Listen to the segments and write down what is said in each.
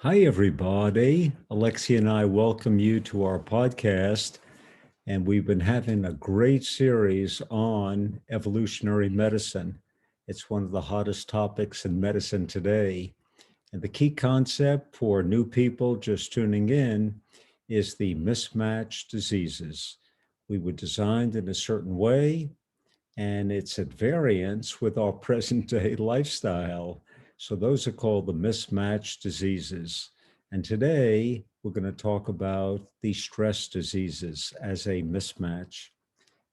Hi, everybody. Alexia and I welcome you to our podcast. And we've been having a great series on evolutionary medicine. It's one of the hottest topics in medicine today. And the key concept for new people just tuning in is the mismatched diseases. We were designed in a certain way, and it's at variance with our present day lifestyle. So those are called the mismatched diseases. And today we're going to talk about the stress diseases as a mismatch.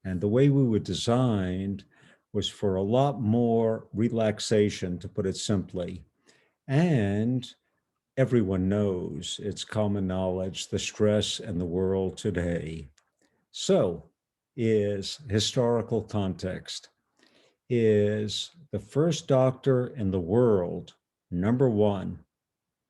And the way we were designed was for a lot more relaxation, to put it simply. And everyone knows, it's common knowledge, the stress in the world today. So, is historical context. Is the first doctor in the world, number one,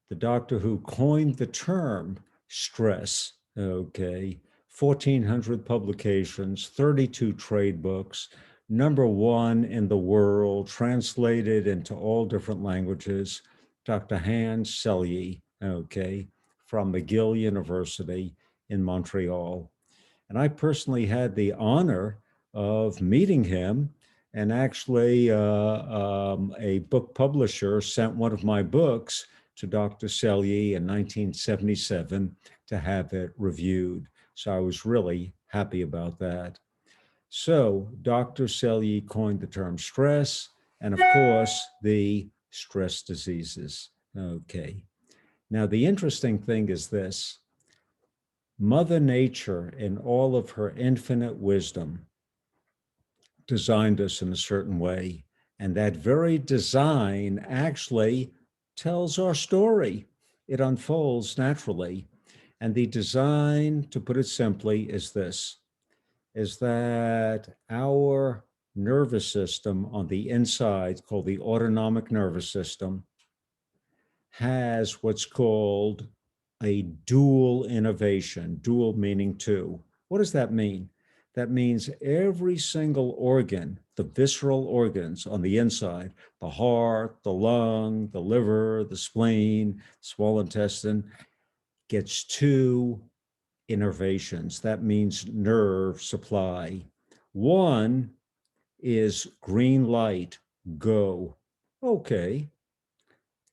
the doctor who coined the term stress, okay, 1,400 publications, 32 trade books, number one in the world, translated into all different languages, Dr. Hans Selye, okay, from McGill University in Montreal. And I personally had the honor of meeting him. And actually, a book publisher sent one of my books to Dr. Selye in 1977 to have it reviewed. So I was really happy about that. So Dr. Selye coined the term stress, and of course, the stress diseases. Okay. Now, the interesting thing is this. Mother Nature, in all of her infinite wisdom, designed us in a certain way. And that very design actually tells our story. It unfolds naturally. And the design, to put it simply, is this, is that our nervous system on the inside, called the autonomic nervous system, has what's called a dual innervation, dual meaning two. What does that mean? That means every single organ, the visceral organs on the inside, the heart, the lung, the liver, the spleen, small intestine, gets two innervations. That means nerve supply. One is green light, go. Okay,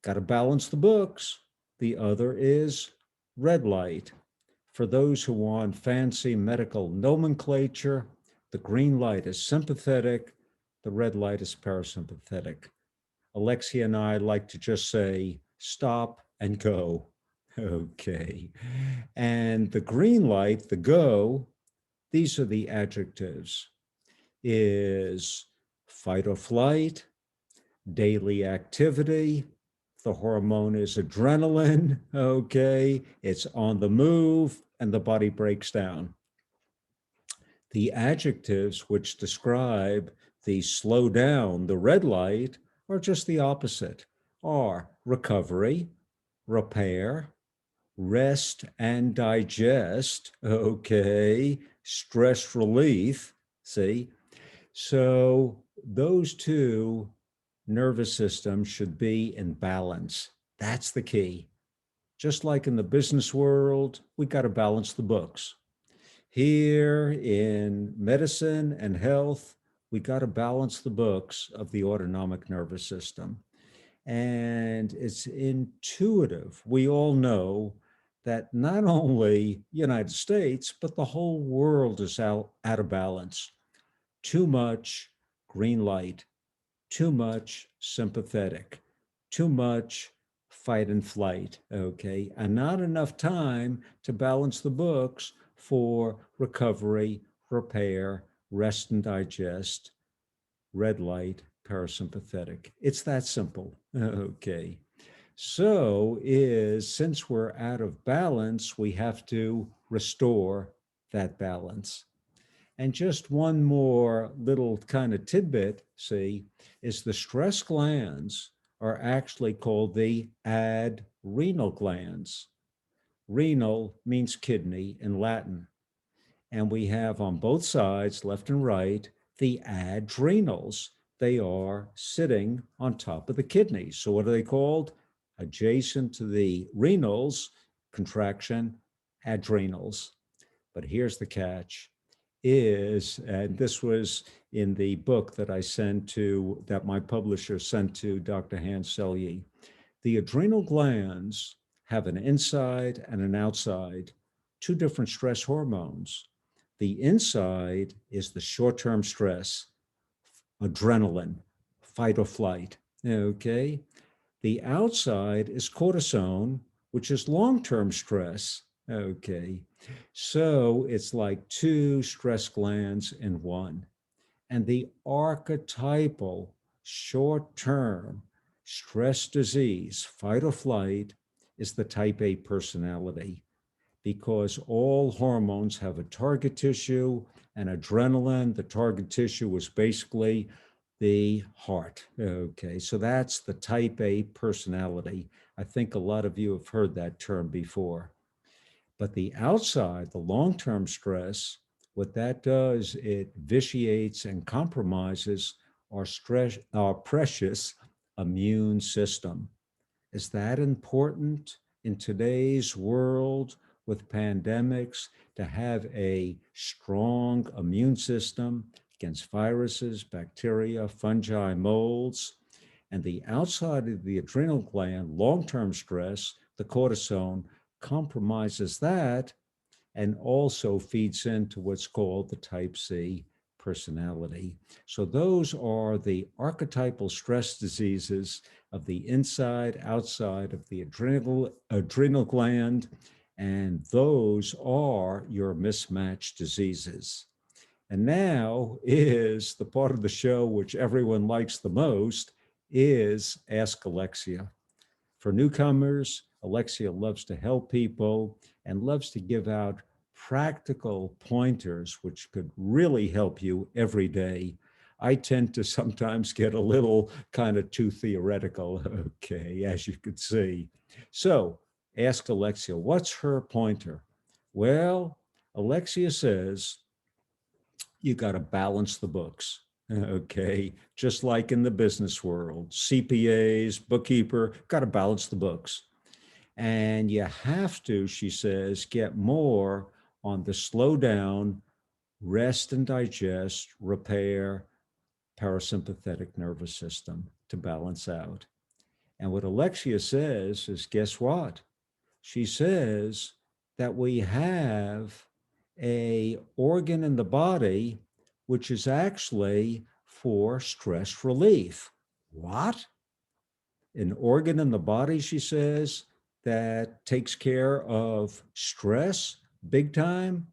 got to balance the books. The other is red light. For those who want fancy medical nomenclature, the green light is sympathetic, the red light is parasympathetic. Alexia and I like to just say stop and go. Okay. And the green light, the go, these are the adjectives, is fight or flight, daily activity. The hormone is adrenaline, okay? It's on the move and the body breaks down. The adjectives which describe the slow down, the red light, are just the opposite, are recovery, repair, rest and digest, okay? Stress relief, see? So those two nervous system should be in balance. That's the key. Just like in the business world, we got to balance the books. Here in medicine and health, we got to balance the books of the autonomic nervous system. And it's intuitive. We all know that not only United States, but the whole world is out of balance. Too much green light, too much sympathetic, too much fight and flight, okay? And not enough time to balance the books for recovery, repair, rest and digest, red light, parasympathetic. It's that simple, okay? So since we're out of balance, we have to restore that balance. And just one more little kind of tidbit, see, is the stress glands are actually called the adrenal glands. Renal means kidney in Latin. And we have on both sides, left and right, the adrenals. They are sitting on top of the kidneys. So what are they called? adjacent to the renals, contraction, adrenals. But here's the catch and this was in the book that my publisher sent to Dr. Hans Selye. The adrenal glands have an inside and an outside, two different stress hormones. The inside is the short-term stress, adrenaline, fight or flight, okay? The outside is cortisone, which is long-term stress, okay? So it's like two stress glands in one. And the archetypal short-term stress disease, fight or flight, is the type A personality, because all hormones have a target tissue, and adrenaline, the target tissue is basically the heart. Okay, so that's the type A personality. I think a lot of you have heard that term before. But the outside, the long-term stress, what that does, it vitiates and compromises our precious immune system. Is that important in today's world with pandemics, to have a strong immune system against viruses, bacteria, fungi, molds? And the outside of the adrenal gland, long-term stress, the cortisone, compromises that and also feeds into what's called the type C personality. So those are the archetypal stress diseases of the inside, outside of the adrenal gland, and those are your mismatched diseases. And now is the part of the show which everyone likes the most, is Ask Alexia. For newcomers, Alexia loves to help people and loves to give out practical pointers which could really help you every day. I tend to sometimes get a little kind of too theoretical, okay, as you could see. So ask Alexia, what's her pointer? Well, Alexia says, you got to balance the books. Okay, just like in the business world, CPAs, bookkeeper, got to balance the books. And you have to, she says, get more on the slow down, rest and digest, repair, parasympathetic nervous system to balance out. And what Alexia says is, guess what? She says that we have a organ in the body which is actually for stress relief. What? An organ in the body, she says, that takes care of stress big time?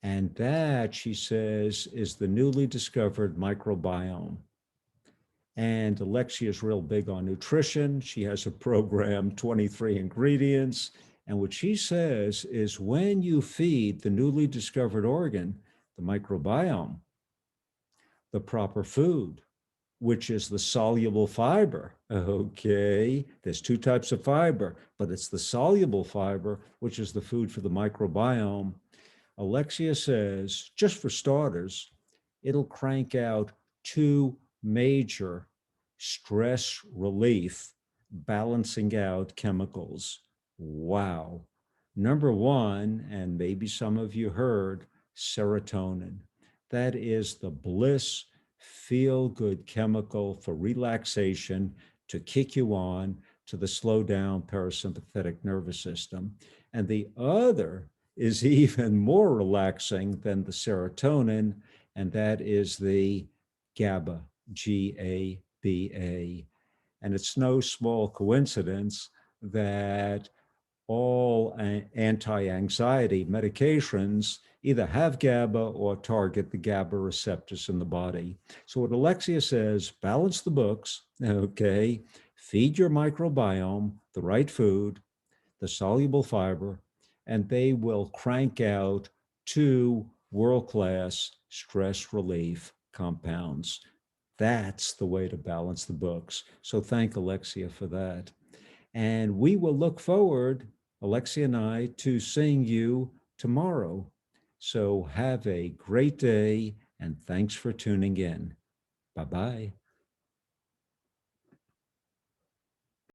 And that, she says, is the newly discovered microbiome. And Alexia is real big on nutrition. She has a program, 23 ingredients. And what she says is, when you feed the newly discovered organ, the microbiome, the proper food, which is the soluble fiber. Okay, there's two types of fiber, but it's the soluble fiber, which is the food for the microbiome. Alexia says, just for starters, it'll crank out two major stress relief balancing out chemicals. Wow. Number one, and maybe some of you heard, serotonin. That is the bliss, feel good chemical for relaxation to kick you on to the slow down parasympathetic nervous system. And the other is even more relaxing than the serotonin, and that is the GABA, GABA. And it's no small coincidence that all anti-anxiety medications either have GABA or target the GABA receptors in the body. So what Alexia says, balance the books, okay? Feed your microbiome the right food, the soluble fiber, and they will crank out two world-class stress relief compounds. That's the way to balance the books. So thank Alexia for that. And we will look forward, Alexia and I, to seeing you tomorrow. So have a great day, and thanks for tuning in. Bye-bye.